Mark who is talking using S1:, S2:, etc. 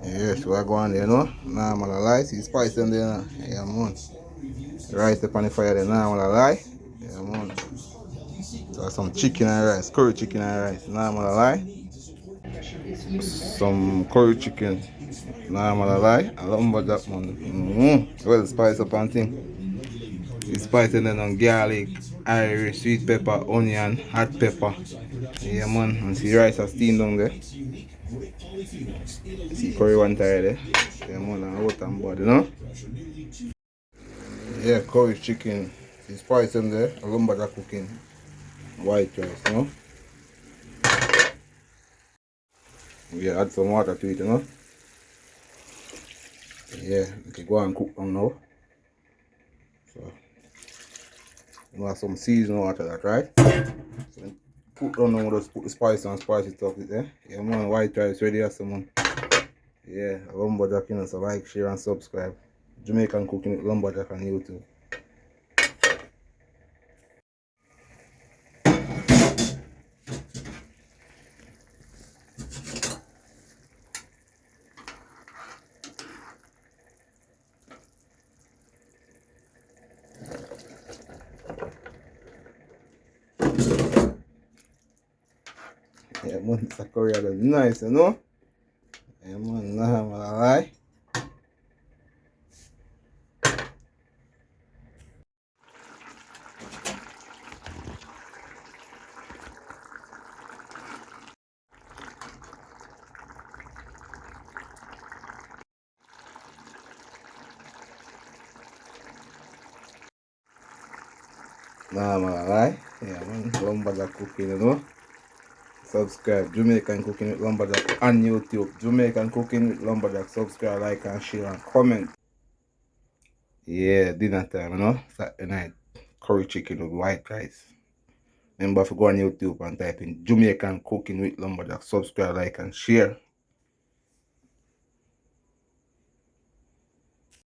S1: Yes, we're going there, no? Normal lie. See spice them there, no? Yeah, man. Rice up on the fire there, normal lie. Yeah, man. So some chicken and rice, curry chicken and rice, normal lie. Some curry chicken, normal lie. I love that man. Well, spice up and thing. You spice and then on garlic, Irish, sweet pepper, onion, hot pepper. Yeah, man. And see rice are steamed down there. See curry one tire there. Yeah, man. And hot and body, you know? Yeah, curry chicken. See spice them there. I love that cooking. White rice, you know? Yeah, add some water to it, you know? Yeah, you can go and cook them now. So, you have some seasoning water that, right? So, cook down now, just put the spice and spice it up there. Yeah, man, white rice ready as someone. Yeah, lumberjack, you know, so like, share and subscribe. Jamaican cooking with lumberjack on YouTube. Yeah, man, it's a curry that's nice, you know? Yeah, man, nah, man, I lie. Nah, man, I lie. Yeah, man, lumberjack cooking, you know? Subscribe, Jamaican Cooking with Lumberjack on YouTube. Jamaican Cooking with Lumberjack. Subscribe, like, and share, and comment. Yeah, dinner time, you know? Saturday night. Curry chicken with white rice. Remember to go on YouTube and type in Jamaican Cooking with Lumberjack. Subscribe, like, and share.